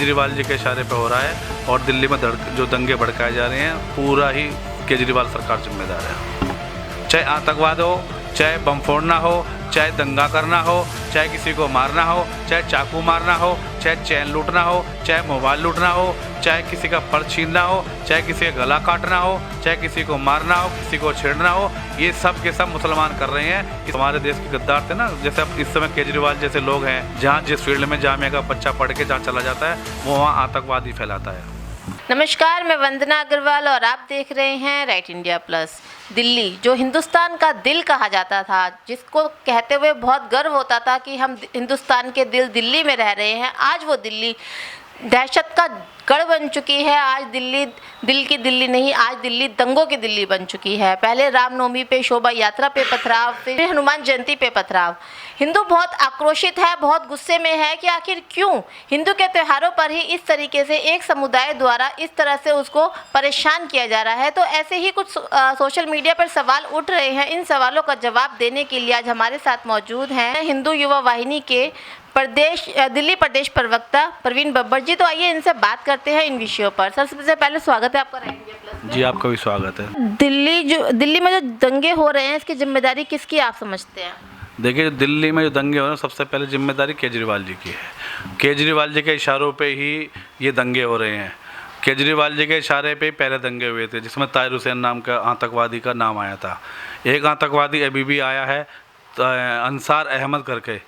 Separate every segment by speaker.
Speaker 1: केजरीवाल जी के इशारे पे हो रहा है और दिल्ली में जो दंगे भड़काए जा रहे हैं पूरा ही केजरीवाल सरकार जिम्मेदार है। चाहे आतंकवाद हो, चाहे बम फोड़ना हो, चाहे दंगा करना हो, चाहे किसी को मारना हो, चाहे चाकू मारना हो, चाहे चैन लूटना हो, चाहे मोबाइल लूटना हो, चाहे किसी का पर्स छीनना हो, चाहे किसी का गला काटना हो, चाहे किसी को मारना हो, किसी को छेड़ना हो, ये सब के सब मुसलमान कर रहे हैं। इस हमारे देश के गद्दार थे ना, जैसे अब इस समय केजरीवाल जैसे लोग हैं, जहाँ जिस फील्ड में जामिया का बच्चा पढ़ के जहाँ चला जाता है वो वहाँ आतंकवादी फैलाता है।
Speaker 2: नमस्कार, मैं वंदना अग्रवाल और आप देख रहे हैं राइट इंडिया प्लस। दिल्ली जो हिंदुस्तान का दिल कहा जाता था, जिसको कहते हुए बहुत गर्व होता था कि हम हिंदुस्तान के दिल्ली में रह रहे हैं, आज वो दिल्ली दहशत का गढ़ बन चुकी है। आज दिल्ली दिल की दिल्ली नहीं, आज दिल्ली दंगों की दिल्ली बन चुकी है। पहले रामनवमी पे शोभा यात्रा पे पथराव, फिर हनुमान जयंती पे पथराव। हिंदू बहुत आक्रोशित है, बहुत गुस्से में है कि आखिर क्यों हिंदू के त्योहारों पर ही इस तरीके से एक समुदाय द्वारा इस तरह से उसको परेशान किया जा रहा है। तो ऐसे ही कुछ सोशल मीडिया पर सवाल उठ रहे हैं। इन सवालों का जवाब देने के लिए आज हमारे साथ मौजूद हैं हिंदू युवा वाहिनी के दिल्ली प्रदेश प्रवक्ता प्रवीण बब्बर जी। तो आइए इनसे बात करते हैं इन विषयों पर। सर, सबसे पहले स्वागत है आपका राइट इंडिया प्लस में।
Speaker 1: जी, आपका भी स्वागत है।
Speaker 2: दिल्ली में जो दंगे हो रहे हैं, इसकी जिम्मेदारी किसकी आप समझते हैं?
Speaker 1: देखिए, दिल्ली में जो दंगे हो रहे हैं सबसे पहले जिम्मेदारी केजरीवाल जी की है। केजरीवाल जी के इशारों पे ही ये दंगे हो रहे हैं। केजरीवाल जी के इशारे पे ही पहले दंगे हुए थे, जिसमें ताहिर हुसैन नाम का आतंकवादी का नाम आया था। एक आतंकवादी अभी भी आया है, अंसार अहमद करके,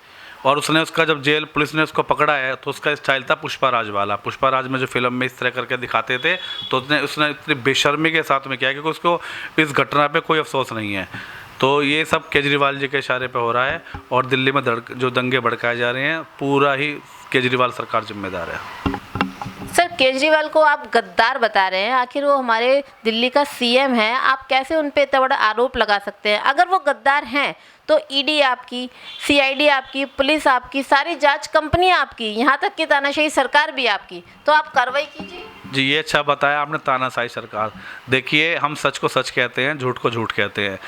Speaker 1: और उसने उसका जब जेल पुलिस ने उसको पकड़ा है तो उसका स्टाइल था पुष्पाराज वाला। पुष्पाराज में जो फिल्म में इस तरह करके दिखाते थे, तो उसने इतनी बेशर्मी के साथ में किया क्योंकि उसको इस घटना पे कोई अफसोस नहीं है। तो ये सब केजरीवाल जी के इशारे पे हो रहा है और दिल्ली में जो दंगे भड़काए जा रहे हैं पूरा ही केजरीवाल सरकार जिम्मेदार है।
Speaker 2: सर, केजरीवाल को आप गद्दार बता रहे हैं, आखिर वो हमारे दिल्ली का सीएम है, आप कैसे उन पे इतना बड़ा आरोप लगा सकते हैं? अगर वो गद्दार हैं तो ईडी आपकी, सीआईडी आपकी, पुलिस आपकी, सारी जांच कंपनी आपकी, यहाँ तक कि तानाशाही सरकार भी आपकी, तो आप कार्रवाई कीजिए।
Speaker 1: जी, ये अच्छा बताया आपने, तानाशाही सरकार। देखिए, हम सच को सच कहते हैं, झूठ को झूठ कहते हैं।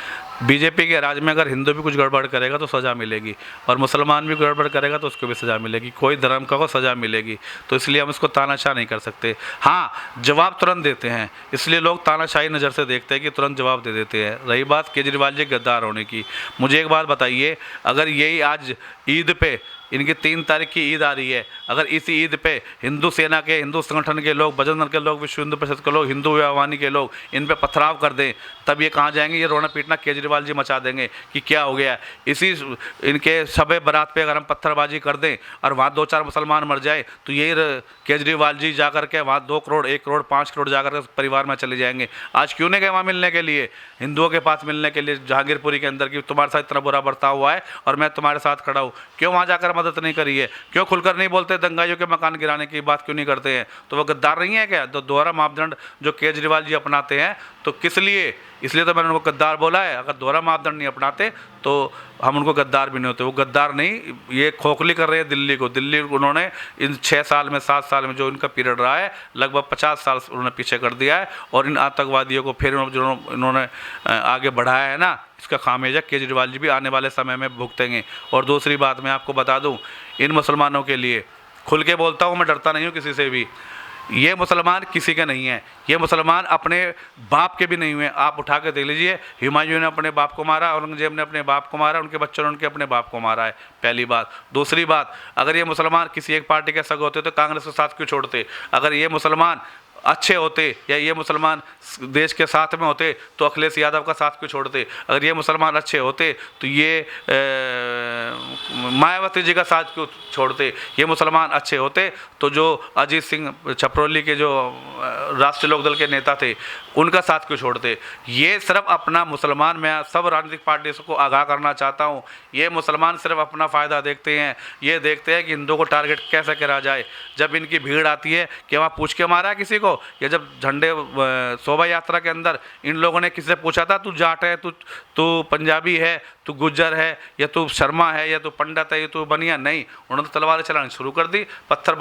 Speaker 1: बीजेपी के राज में अगर हिंदू भी कुछ गड़बड़ करेगा तो सज़ा मिलेगी, और मुसलमान भी गड़बड़ करेगा तो उसको भी सज़ा मिलेगी। कोई धर्म का को सज़ा मिलेगी, तो इसलिए हम इसको तानाशाह नहीं कर सकते। हाँ, जवाब तुरंत देते हैं, इसलिए लोग तानाशाही नज़र से देखते हैं कि तुरंत जवाब दे देते हैं। रही बात केजरीवाल जी गद्दार होने की, मुझे एक बात बताइए, अगर यही आज ईद पे, इनकी 3 तारीख की ईद आ रही है, अगर इसी ईद पे हिंदू सेना के, हिंदू संगठन के लोग, बजरंग दल के लोग, विश्व हिंदू परिषद के लोग, हिंदू विवाहवानी के लोग इन पे पथराव कर दें, तब ये कहाँ जाएंगे? ये रोना पीटना केजरीवाल जी मचा देंगे कि क्या हो गया। इसी इनके शबे बारात पे अगर हम पत्थरबाजी कर दें और वहाँ 2-4 मुसलमान मर जाए, तो यही केजरीवाल जी जा कर के वहाँ 2 करोड़, 1 करोड़, 5 करोड़ जा कर के परिवार में चले जाएंगे। आज क्यों नहीं गए वहाँ मिलने के लिए, हिंदुओं के पास मिलने के लिए जहांगीरपुरी के अंदर, कि तुम्हारे साथ इतना बुरा बर्ताव हुआ है और मैं तुम्हारे साथ खड़ा हूँ? क्यों वहाँ जाकर मदद नहीं करी है? क्यों खुलकर नहीं बोलते? दंगाइयों के मकान गिराने की बात क्यों नहीं करते हैं? तो वो गद्दार नहीं है क्या? तो दोहरा मापदंड जो केजरीवाल जी अपनाते हैं, तो किस लिए? इसलिए तो मैंने उनको गद्दार बोला है। अगर दोहरा मापदंड नहीं अपनाते तो हम उनको गद्दार भी नहीं होते। वो गद्दार नहीं, ये खोखली कर रहे हैं दिल्ली को। दिल्ली उन्होंने इन 6 साल में, 7 साल में जो इनका पीरियड रहा है, लगभग 50 साल उन्होंने पीछे कर दिया है, और इन आतंकवादियों को फिर जो इन्होंने आगे बढ़ाया है ना, इसका खामियाजा केजरीवाल जी भी आने वाले समय में भुगतेंगे। और दूसरी बात मैं आपको बता दूं, इन मुसलमानों के लिए खुल के बोलता हूं, मैं डरता नहीं हूं किसी से भी। ये मुसलमान किसी के नहीं हैं, ये मुसलमान अपने बाप के भी नहीं हुए। आप उठा के देख लीजिए, हुमायूं ने अपने बाप को मारा, औरंगजेब ने अपने बाप को मारा, उनके बच्चों ने उनके अपने बाप को मारा है, पहली बात। दूसरी बात, अगर ये मुसलमान किसी एक पार्टी के सगे होते तो कांग्रेस के साथ क्यों छोड़ते? अगर ये मुसलमान अच्छे होते या ये मुसलमान देश के साथ में होते तो अखिलेश यादव का साथ क्यों छोड़ते? अगर ये मुसलमान अच्छे होते तो ये मायावती जी का साथ क्यों छोड़ते? ये मुसलमान अच्छे होते तो जो अजीत सिंह छपरोली के जो राष्ट्रीय लोकदल के नेता थे, उनका साथ क्यों छोड़ते? ये सिर्फ अपना मुसलमान, मैं सब राजनीतिक पार्टियों को आगाह करना चाहता हूँ, ये मुसलमान सिर्फ अपना फ़ायदा देखते हैं। ये देखते हैं कि हिंदुओं को टारगेट कैसे करा जाए। जब इनकी भीड़ आती है कि वहाँ पूछ के मारा है किसी को, या जब झंडे शोभा यात्रा के अंदर इन लोगों ने किसी से पूछा था, तू जाट है, तू पंजाबी है, तू गुज्जर है, या तू शर्मा है, या तू पंडित है, या तू बनिया? नहीं, उन्होंने तो तलवारें चलानी शुरू कर दी, पत्थर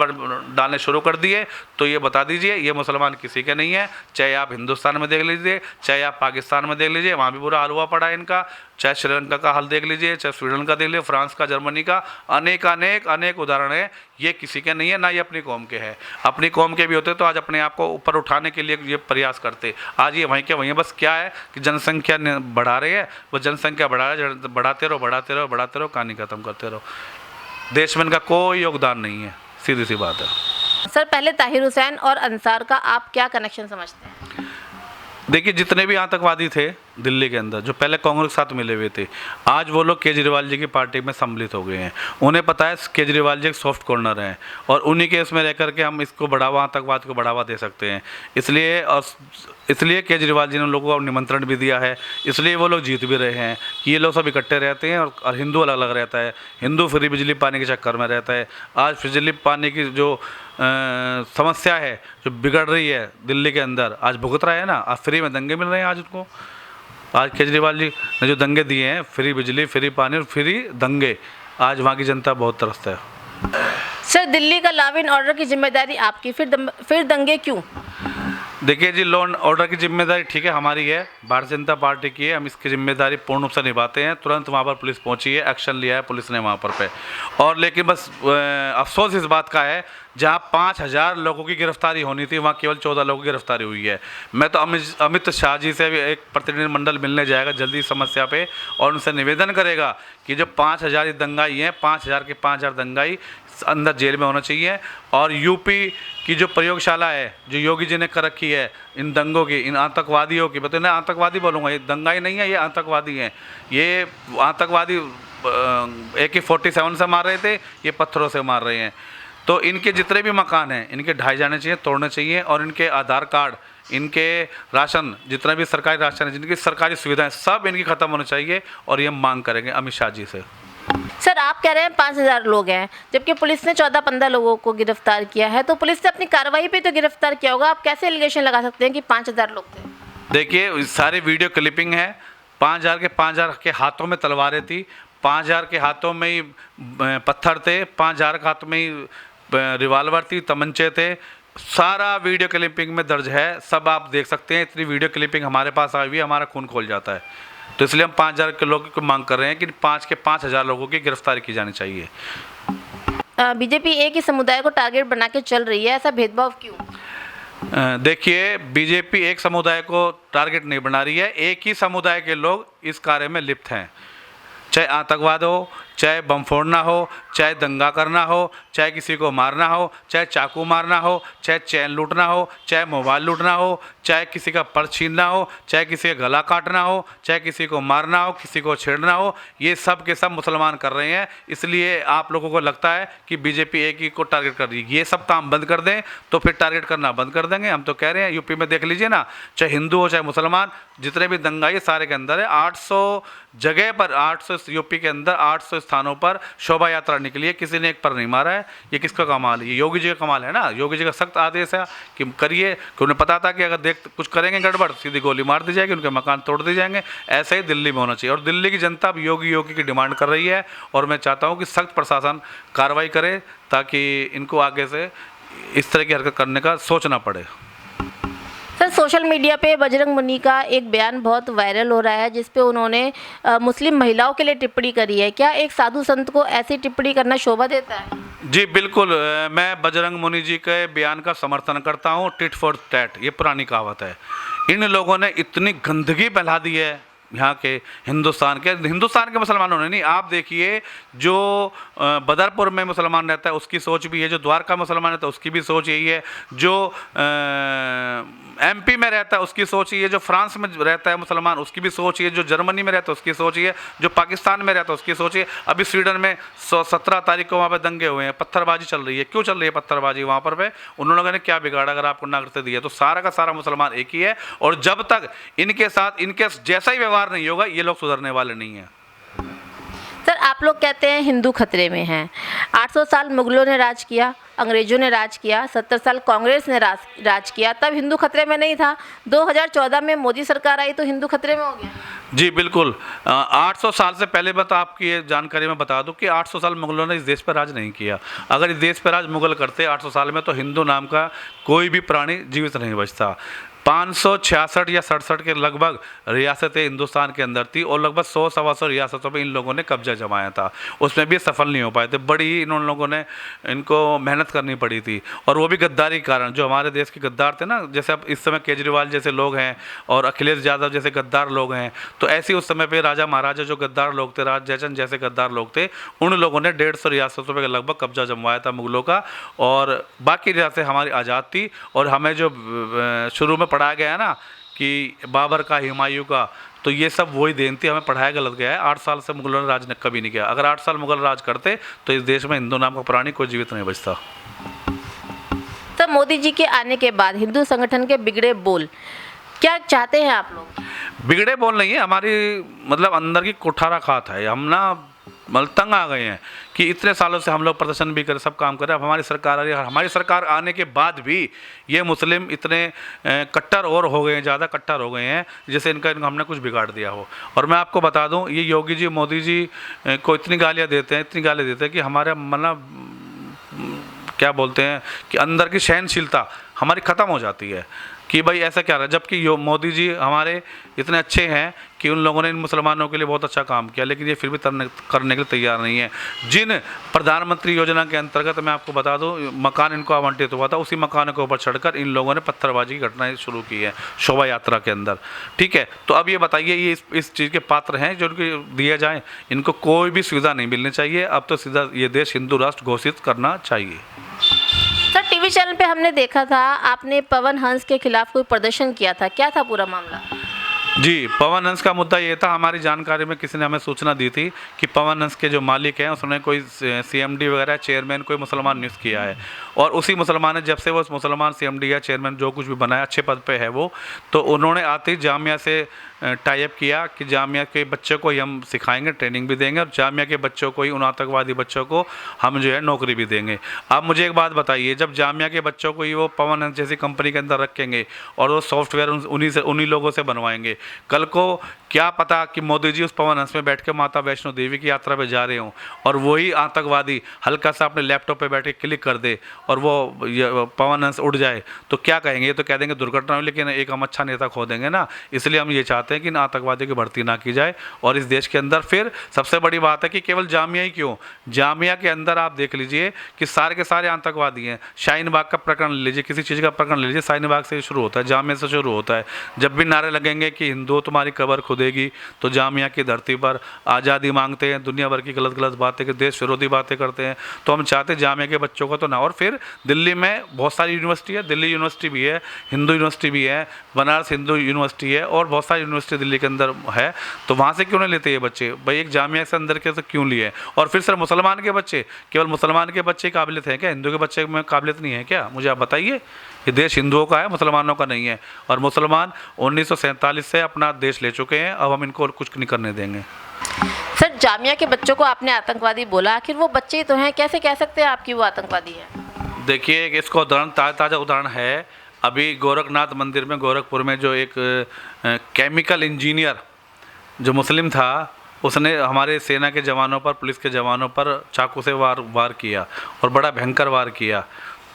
Speaker 1: डालने शुरू कर दिए। तो ये बता दीजिए, ये मुसलमान किसी के नहीं है। चाहे आप हिंदुस्तान में देख लीजिए, चाहे आप पाकिस्तान में देख लीजिए, वहाँ भी बुरा हाल हुआ पड़ा है इनका। चाहे श्रीलंका का हाल देख लीजिए, चाहे स्वीडन का देख लीजिए, फ्रांस का, जर्मनी का, अनेक उदाहरण है। ये किसी के नहीं है, ना ये अपनी कौम के हैं। अपनी कौम के भी होते तो आज अपने आप को ऊपर उठाने के लिए ये प्रयास करते। आज ये वहीं के वहीं, बस क्या है कि जनसंख्या बढ़ा रहे हैं, वो जनसंख्या बढ़ाते रहो, कहानी खत्म करते रहो। देश में इनका कोई योगदान नहीं है, सीधी सी बात है।
Speaker 2: सर, पहले ताहिर हुसैन और अंसार का आप क्या कनेक्शन समझते हैं?
Speaker 1: देखिए, जितने भी आतंकवादी थे दिल्ली के अंदर, जो पहले कांग्रेस के साथ मिले हुए थे, आज वो लोग केजरीवाल जी की पार्टी में सम्मिलित हो गए हैं। उन्हें पता है केजरीवाल जी एक सॉफ्ट कॉर्नर हैं और उन्हीं के इसमें रह करके हम इसको बढ़ावा, आतंकवाद को बढ़ावा दे सकते हैं। इसलिए केजरीवाल जी ने लोगों को निमंत्रण भी दिया है, इसलिए वो लोग जीत भी रहे हैं कि ये लोग सब इकट्ठे रहते हैं और हिंदू अलग अलग रहता है। हिंदू फ्री बिजली पाने के चक्कर में रहता है। आज बिजली पाने की जो समस्या है, जो बिगड़ रही है दिल्ली के अंदर, आज भुगत रहा है ना। आज फ्री में दंगे मिल रहे हैं आज उनको। आज केजरीवाल जी ने जो दंगे दिए हैं, फ्री बिजली, फ्री पानी और फ्री दंगे, आज वहाँ की जनता बहुत तरसता है।
Speaker 2: सर, दिल्ली का लॉ एंड ऑर्डर की जिम्मेदारी आपकी, फिर दंगे क्यों?
Speaker 1: देखिए जी, लॉ एंड ऑर्डर की जिम्मेदारी ठीक है हमारी है, भारतीय जनता पार्टी की है। हम इसकी जिम्मेदारी पूर्ण रूप से निभाते हैं। तुरंत वहाँ पर पुलिस पहुँची है, एक्शन लिया है पुलिस ने वहाँ पर और लेकिन बस अफसोस इस बात का है, जहाँ 5000 लोगों की गिरफ्तारी होनी थी, वहाँ केवल 14 लोगों की गिरफ्तारी हुई है। मैं तो अमित शाह जी से भी एक प्रतिनिधिमंडल मिलने जाएगा जल्दी इस समस्या पे और उनसे निवेदन करेगा कि जो 5000 दंगाई हैं, 5000 के 5000 दंगाई अंदर जेल में होना चाहिए। और यूपी की जो प्रयोगशाला है, जो योगी जी ने कर रखी है इन दंगों की, इन आतंकवादियों की, बताइए, आतंकवादी बोलूँगा, ये दंगाई नहीं है, ये आतंकवादी हैं। ये आतंकवादी AK-47 से मार रहे थे, ये पत्थरों से मार रहे हैं। तो इनके जितने भी मकान हैं, इनके ढाए जाने चाहिए, तोड़ने चाहिए और इनके आधार कार्ड, इनके राशन, जितना भी सरकारी राशन है, जिनकी सरकारी सुविधाएं, सब इनकी ख़त्म होनी चाहिए और ये मांग करेंगे अमित शाह जी से।
Speaker 2: सर, आप कह रहे हैं 5000 लोग हैं, जबकि पुलिस ने 14-15 लोगों को गिरफ्तार किया है, तो पुलिस ने अपनी कार्रवाई पे तो गिरफ्तार किया होगा। आप कैसे एलिगेशन लगा सकते हैं कि 5000 लोग थे?
Speaker 1: देखिए, सारी वीडियो क्लिपिंग है। 5000 के हाथों में तलवारें थी, 5000 के हाथों में ही पत्थर थे, 5000 के हाथों में ही रिवाल्वर थी, तमंचे थे। सारा वीडियो क्लिपिंग में दर्ज है, सब आप देख सकते हैं। इतनी वीडियो क्लिपिंग हमारे पास आई हुई है, हमारा खून खोल जाता है। तो इसलिए हम 5000 के लोगों की मांग कर रहे हैं कि 5 के 5000 लोगों की गिरफ्तारी की जानी चाहिए।
Speaker 2: बीजेपी एक ही समुदाय को टारगेट बना के चल रही है, ऐसा भेदभाव क्यों?
Speaker 1: देखिए, बीजेपी एक समुदाय को टारगेट नहीं बना रही है, एक ही समुदाय के लोग इस कार्य में लिप्त हैं। चाहे आतंकवाद हो, चाहे बम फोड़ना हो, चाहे दंगा करना हो, चाहे किसी को मारना हो, चाहे चाकू मारना हो, चाहे चैन लूटना हो, चाहे मोबाइल लूटना हो, चाहे किसी का पर्स छीनना हो, चाहे किसी का गला काटना हो, चाहे किसी को मारना हो, किसी को छेड़ना हो, ये सब के सब मुसलमान कर रहे हैं। इसलिए आप लोगों को लगता है कि बीजेपी एक ही को टारगेट कर रही है। ये सब काम बंद कर दें तो फिर टारगेट करना बंद कर देंगे। हम तो कह रहे हैं, यूपी में देख लीजिए ना, चाहे हिंदू हो चाहे मुसलमान, जितने भी दंगाई सारे के अंदर है। 800 जगह पर, 800 यूपी के अंदर 800 स्थानों पर शोभा यात्रा निकली है, किसी ने एक पर नहीं मारा है। ये किसका कमाल है? ये योगी जी का कमाल है ना। योगी जी का सख्त आदेश है कि करिए, कि उन्हें पता था कि अगर कुछ करेंगे गड़बड़, सीधी गोली मार दी जाएगी, उनके मकान तोड़ दिए जाएंगे। ऐसे ही दिल्ली में होना चाहिए और दिल्ली की जनता अब योगी की डिमांड कर रही है और मैं चाहता हूँ कि सख्त प्रशासन कार्रवाई करे ताकि इनको आगे से इस तरह की हरकत करने का सोचना पड़े।
Speaker 2: सर, सोशल मीडिया पे बजरंग मुनि का एक बयान बहुत वायरल हो रहा है, जिस पे उन्होंने मुस्लिम महिलाओं के लिए टिप्पणी करी है। क्या एक साधु संत को ऐसी टिप्पणी करना शोभा देता है?
Speaker 1: जी बिल्कुल, मैं बजरंग मुनि जी के बयान का समर्थन करता हूँ। टिट फॉर टैट, ये पुरानी कहावत है। इन लोगों ने इतनी गंदगी फैला दी है यहाँ के हिंदुस्तान के मुसलमानों ने नहीं। आप देखिए, जो बदरपुर में मुसलमान रहता है उसकी सोच भी है, जो द्वारका मुसलमान रहता है उसकी भी सोच यही है, जो MP में रहता है उसकी सोच ये, जो फ्रांस में रहता है मुसलमान उसकी भी सोच ये, जो जर्मनी में रहता है उसकी सोच ये, जो पाकिस्तान में रहता है उसकी सोच ये। अभी स्वीडन में 17 तारीख को वहाँ पे दंगे हुए हैं, पत्थरबाजी चल रही है। क्यों चल रही है पत्थरबाजी वहाँ पर? उन लोगों ने क्या बिगाड़ा अगर आपको नागरिकता दी है? तो सारा का सारा मुसलमान एक ही है और जब तक इनके साथ इनके जैसा ही व्यवहार नहीं होगा, ये लोग सुधरने वाले नहीं हैं।
Speaker 2: सर, आप लोग कहते हैं हिंदू खतरे में हैं। 800 साल मुगलों ने राज किया, अंग्रेजों ने राज किया, 70 साल कांग्रेस ने राज किया, तब हिंदू खतरे में नहीं था। 2014 में मोदी सरकार आई तो हिंदू खतरे में हो गया।
Speaker 1: जी बिल्कुल, 800 साल से पहले बता आपकी ये जानकारी में बता दूं कि 800 साल मुगलों ने इस देश पर राज नहीं किया। अगर इस देश पर राज मुगल करते 800 साल में, तो हिंदू नाम का कोई भी प्राणी जीवित नहीं बचता। 566 या 67 के लगभग रियासतें हिंदुस्तान के अंदर थी और लगभग 100-125 रियासतों पे इन लोगों ने कब्जा जमाया था। उसमें भी सफल नहीं हो पाए थे। बड़ी इन लोगों ने इनको मेहनत करनी पड़ी थी और वो भी गद्दारी के कारण। जो हमारे देश के गद्दार थे ना, जैसे अब इस समय केजरीवाल जैसे लोग हैं और अखिलेश यादव जैसे गद्दार लोग हैं, तो ऐसे उस समय पे राजा महाराजा जो गद्दार लोग थे, राज जयचंद जैसे गद्दार लोग थे, उन लोगों ने 150 रियासतों पे लगभग कब्जा जमवाया था मुगलों का। और बाकी रियासतें हमारी आज़ाद थी। और हमें जो शुरू में पढ़ाया गया ना कि बाबर का, हुमायूं का, तो ये सब वही देन थी। हमें पढ़ाया गलत गया है। 8 साल से मुगलों ने राज कभी नहीं किया। अगर 8 साल मुगल राज करते तो इस देश में हिंदू नाम का प्राणी कोई जीवित नहीं बचता।
Speaker 2: तो मोदी जी के आने के बाद हिंदू संगठन के बिगड़े बोल क्या चाहते हैं आप लोग?
Speaker 1: बिगड़े बोल नहीं है, हमारी मतलब अंदर की कुठारा खात है। हम ना मतलब तंग आ गए हैं कि इतने सालों से हम लोग प्रदर्शन भी करें, सब काम करें। अब हमारी सरकार आ रही है। हमारी सरकार आने के बाद भी ये मुस्लिम इतने कट्टर और हो गए हैं, ज़्यादा कट्टर हो गए हैं, जैसे इनका हमने कुछ बिगाड़ दिया हो। और मैं आपको बता दूं, ये योगी जी, मोदी जी को इतनी गालियाँ देते हैं कि हमारे मतलब क्या बोलते हैं कि अंदर की सहनशीलता हमारी ख़त्म हो जाती है कि भाई ऐसा क्या रहा। जबकि मोदी जी हमारे इतने अच्छे हैं कि उन लोगों ने इन मुसलमानों के लिए बहुत अच्छा काम किया, लेकिन ये फिर भी करने के लिए तैयार नहीं है। जिन प्रधानमंत्री योजना के अंतर्गत मैं आपको बता दूं मकान इनको आवंटित हुआ था, उसी मकान के ऊपर चढ़कर इन लोगों ने पत्थरबाजी की घटनाएं शुरू की है शोभा यात्रा के अंदर। ठीक है, तो अब ये बताइए, ये इस चीज़ के पात्र हैं जो उनको दिया जाए? इनको कोई भी सुविधा नहीं मिलनी चाहिए। अब तो सीधा ये देश हिंदू राष्ट्र घोषित करना चाहिए।
Speaker 2: सर, टीवी चैनल पे हमने देखा था आपने पवन हंस के खिलाफ कोई प्रदर्शन किया था, क्या था पूरा मामला?
Speaker 1: जी, पवन हंस का मुद्दा ये था, हमारी जानकारी में किसी ने हमें सूचना दी थी कि पवन हंस के जो मालिक हैं उसने कोई सीएमडी वगैरह चेयरमैन कोई मुसलमान नियुक्त किया है। और उसी मुसलमान ने, जब से वो मुसलमान सीएमडी या चेयरमैन जो कुछ भी बनाया, अच्छे पद पे है वो, तो उन्होंने आते ही जामिया से टाई अप किया कि जामिया के बच्चों को ही हम सिखाएंगे, ट्रेनिंग भी देंगे, और जामिया के बच्चों को ही, उन आतंकवादी बच्चों को हम जो है नौकरी भी देंगे। आप मुझे एक बात बताइए, जब जामिया के बच्चों को ही वो पवन हंस जैसी कंपनी के अंदर रखेंगे और वो सॉफ्टवेयर उन्हीं लोगों से बनवाएंगे, कल को क्या पता कि मोदी जी उस पवन हंस में बैठ के माता वैष्णो देवी की यात्रा पे जा रहे हों और वही आतंकवादी हल्का सा अपने लैपटॉप पे बैठ के क्लिक कर दे और वो पवन हंस उड़ जाए, तो क्या कहेंगे? ये तो कह देंगे दुर्घटना हुई, लेकिन एक हम अच्छा नेता खो देंगे ना। इसलिए हम ये चाहते हैं कि इन आतंकवादियों की भर्ती ना की जाए। और इस देश के अंदर फिर सबसे बड़ी बात है कि केवल जामिया ही क्यों, जामिया के अंदर आप देख लीजिए कि सारे के सारे आतंकवादी हैं। शाहीन बाग का प्रकरण ले लीजिए, किसी चीज़ का प्रकरण ले लीजिए, शाहीन बाग से शुरू होता है, जामिया से शुरू होता है। जब भी नारे लगेंगे कि हिंदू तुम्हारी कब्र खुदेगी, तो जामिया की धरती पर आज़ादी मांगते हैं, दुनिया भर की गलत गलत बातें, कि देश विरोधी बातें करते हैं। तो हम चाहते हैं जामिया के बच्चों को तो ना। और फिर दिल्ली में बहुत सारी यूनिवर्सिटी है, दिल्ली यूनिवर्सिटी भी है, हिंदू यूनिवर्सिटी भी है, बनारस हिंदू यूनिवर्सिटी है, और बहुत सारी यूनिवर्सिटी दिल्ली के अंदर है। तो वहाँ से क्यों नहीं लेते ये बच्चे? भाई एक जामिया से अंदर के तो क्यों लिए? और फिर सर मुसलमान के बच्चे, केवल मुसलमान के बच्चे काबिलियत हैं क्या? हिंदू के बच्चे में काबिलियत नहीं है क्या? मुझे आप बताइए। ये देश हिंदुओं का है, मुसलमानों का नहीं है। और मुसलमान 1947 से अपना देश ले चुके हैं, अब हम इनको और कुछ नहीं करने देंगे।
Speaker 2: सर, जामिया के बच्चों को आपने आतंकवादी बोला, आखिर वो बच्चे ही तो हैं, कैसे कह सकते हैं आप कि वो आतंकवादी है?
Speaker 1: देखिए, इसका उदाहरण ताज़ा उदाहरण है, अभी गोरखनाथ मंदिर में, गोरखपुर में, जो एक केमिकल इंजीनियर जो मुस्लिम था, उसने हमारे सेना के जवानों पर, पुलिस के जवानों पर चाकू से वार किया और बड़ा भयंकर वार किया।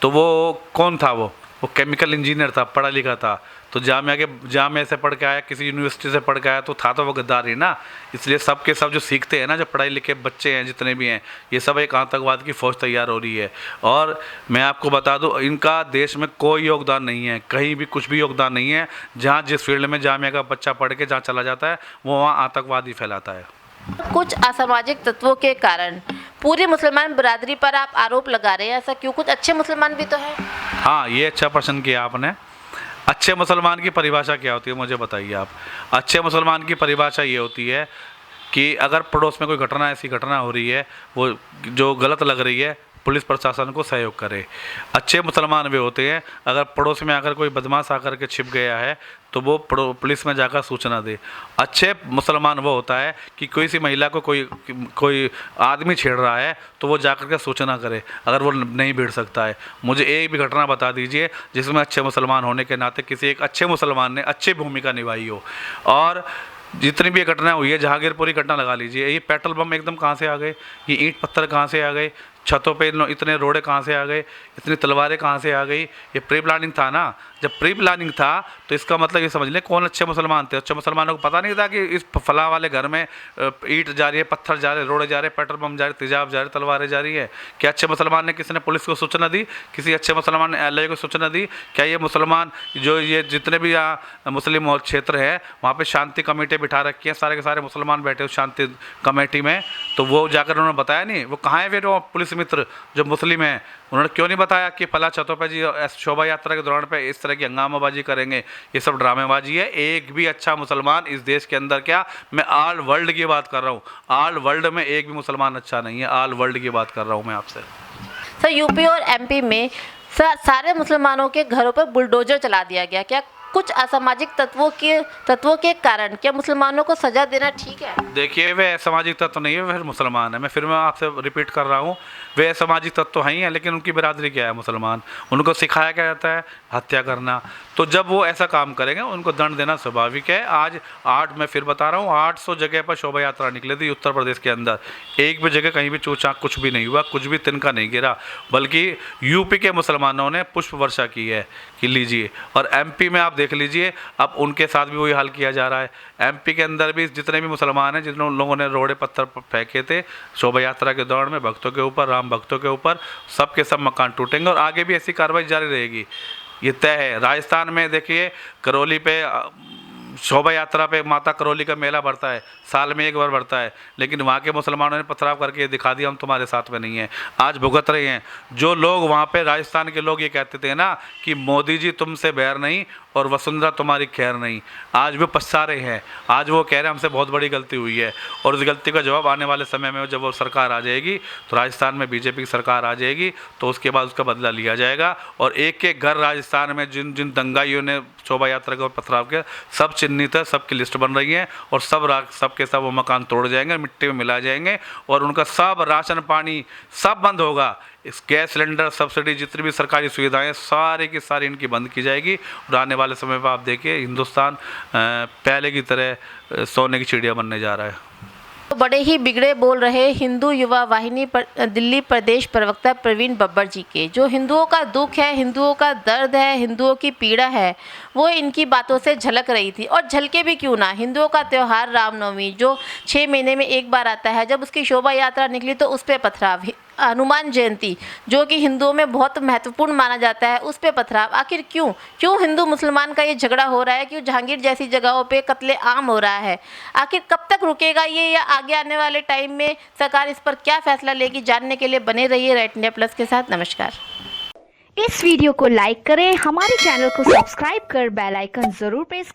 Speaker 1: तो वो कौन था? वो केमिकल इंजीनियर था, पढ़ा लिखा था। तो जामिया से पढ़ के आया, किसी यूनिवर्सिटी से पढ़ के आया, तो था तो वो गद्दार ही ना। इसलिए सब के सब जो सीखते हैं ना, जो पढ़ाई लिखे बच्चे हैं जितने भी हैं, ये सब एक आतंकवाद की फ़ौज तैयार हो रही है। और मैं आपको बता दूं, इनका देश में कोई योगदान नहीं है, कहीं भी कुछ भी योगदान नहीं है। जहाँ जिस फील्ड में जामिया का बच्चा पढ़ के जहाँ चला जाता है, वो वहाँ आतंकवाद ही फैलाता है।
Speaker 2: कुछ असामाजिक तत्वों के कारण पूरी मुसलमान बिरादरी पर आप आरोप लगा रहे हैं, ऐसा क्यों? कुछ अच्छे मुसलमान भी तो हैं।
Speaker 1: हाँ, ये अच्छा प्रश्न किया आपने। अच्छे मुसलमान की परिभाषा क्या होती है, मुझे बताइए आप। अच्छे मुसलमान की परिभाषा ये होती है कि अगर पड़ोस में कोई घटना, ऐसी घटना हो रही है वो जो गलत लग रही है, पुलिस प्रशासन को सहयोग करे। अच्छे मुसलमान वे होते हैं, अगर पड़ोस में आकर कोई बदमाश आकर के छिप गया है तो वो पुलिस में जाकर सूचना दे। अच्छे मुसलमान वो होता है कि कोई सी महिला को कोई आदमी छेड़ रहा है तो वो जाकर के सूचना करे, अगर वो नहीं भिड़ सकता है। मुझे एक भी घटना बता दीजिए जिसमें अच्छे मुसलमान होने के नाते किसी एक अच्छे मुसलमान ने अच्छी भूमिका निभाई हो। और जितनी भी घटना हुई है, जहांगीरपुरी घटना लगा लीजिए, ये पेट्रोल बम एकदम कहाँ से आ गए, ये ईंट पत्थर कहाँ से आ गए, छतों पे इतने रोड़े कहाँ से आ गए, इतनी तलवारें कहाँ से आ गई? ये प्री प्लानिंग था ना। जब प्री प्लानिंग था तो इसका मतलब ये समझ लें कौन अच्छे मुसलमान थे। अच्छे मुसलमानों को पता नहीं था कि इस फलां वाले घर में ईंट जा रही है, पत्थर जा रहे, रोड़े जा रहे, पेट्रोल पंप जा रहे, तेजाब जा रहे, तलवारें जा रही है। क्या अच्छे मुसलमान ने, किसी ने पुलिस को सूचना दी? किसी अच्छे मुसलमान ने एलआई को सूचना दी? क्या ये मुसलमान जो ये जितने भी मुस्लिम क्षेत्र है वहाँ पे शांति कमेटी बिठा रखी है, सारे के सारे मुसलमान बैठे उस शांति कमेटी में, तो वो जाकर उन्होंने बताया नहीं? वो कहाँ है फिर वो पुलिस मित्र जो मुस्लिम हैं? उन्होंने क्यों नहीं बताया कि फला छतों पे जी शोभा यात्रा के दौरान पे इस तरह की हंगामाबाजी करेंगे? ये सब ड्रामेबाजी है। एक भी अच्छा मुसलमान इस देश के अंदर, क्या मैं ऑल वर्ल्ड की बात कर रहा हूँ, ऑल वर्ल्ड में एक भी मुसलमान अच्छा नहीं है। ऑल वर्ल्ड की बात कर रहा हूँ मैं आपसे।
Speaker 2: सर, यूपी और एमपी में सारे मुसलमानों के घरों पर बुलडोजर चला दिया गया। क्या कुछ असामाजिक तत्वों के कारण क्या मुसलमानों को सजा देना ठीक है?
Speaker 1: देखिए, वे असामाजिक तत्व नहीं है, वे मुसलमान है। मैं आपसे रिपीट कर रहा हूँ, वे असामाजिक तत्व तो हैं, लेकिन उनकी बिरादरी क्या है? मुसलमान। उनको सिखाया क्या जाता है? हत्या करना। तो जब वो ऐसा काम करेंगे उनको दंड देना स्वाभाविक है। आज मैं फिर बता रहा हूँ, 800 जगह पर शोभा यात्रा निकली थी उत्तर प्रदेश के अंदर। एक भी जगह कहीं भी चूचा कुछ भी नहीं हुआ, कुछ भी तिनका नहीं गिरा, बल्कि यूपी के मुसलमानों ने पुष्प वर्षा की है कि लीजिए। और एमपी में आप देख लीजिए, अब उनके साथ भी वही हाल किया जा रहा है। एमपी के अंदर भी जितने भी मुसलमान हैं, जिन लोगों ने रोड़े पत्थर फेंके थे शोभा यात्रा के दौरान में भक्तों के ऊपर, राम भक्तों के ऊपर, सबके सब मकान टूटेंगे और आगे भी ऐसी कार्रवाई जारी रहेगी, ये तय है। राजस्थान में देखिए, करौली पे शोभा यात्रा पे माता करौली का मेला बढ़ता है, साल में एक बार बढ़ता है, लेकिन वहाँ के मुसलमानों ने पथराव करके दिखा दिया हम तुम्हारे साथ में नहीं हैं। आज भुगत रहे हैं। जो लोग वहाँ पे राजस्थान के लोग ये कहते थे ना कि मोदी जी तुमसे बैर नहीं और वसुंधरा तुम्हारी खैर नहीं, आज वो पछता रहे हैं। आज वो कह रहे हैं हमसे बहुत बड़ी गलती हुई है और उस गलती का जवाब आने वाले समय में जब वो सरकार आ जाएगी, तो राजस्थान में बीजेपी की सरकार आ जाएगी, तो उसके बाद उसका बदला लिया जाएगा। और एक एक घर राजस्थान में जिन जिन दंगाइयों ने शोभा यात्रा का पथराव किया, सब चिन्हित है, सबकी लिस्ट बन रही है और सब के सब वो मकान तोड़ जाएंगे, मिट्टी में मिला जाएंगे और उनका सब राशन पानी सब बंद होगा। इस गैस सिलेंडर, सब्सिडी, जितनी भी सरकारी सुविधाएं सारी की सारी इनकी बंद की जाएगी और आने वाले समय पर आप देखिए हिंदुस्तान पहले की तरह सोने की चिड़िया बनने जा रहा है।
Speaker 2: तो बड़े ही बिगड़े बोल रहे हिंदू युवा वाहिनी दिल्ली प्रदेश प्रवक्ता प्रवीण बब्बर जी के, जो हिंदुओं का दुख है, हिंदुओं का दर्द है, हिंदुओं की पीड़ा है, वो इनकी बातों से झलक रही थी। और झलके भी क्यों ना, हिंदुओं का त्यौहार रामनवमी जो 6 महीने में एक बार आता है, जब उसकी शोभा यात्रा निकली तो उस पर पथराव। हनुमान जयंती जो कि हिंदुओं में बहुत महत्वपूर्ण माना जाता है, उस पे पथराव। आखिर क्यों हिंदू मुसलमान का ये झगड़ा हो रहा है? क्यों जहांगीर जैसी जगहों पे कत्ले आम हो रहा है? आखिर कब तक रुकेगा ये, या आगे आने वाले टाइम में सरकार इस पर क्या फैसला लेगी? जानने के लिए बने रहिए राइट इंडिया प्लस के साथ। नमस्कार।
Speaker 3: इस वीडियो को लाइक करें, हमारे चैनल को सब्सक्राइब कर बेल आइकन जरूर प्रेस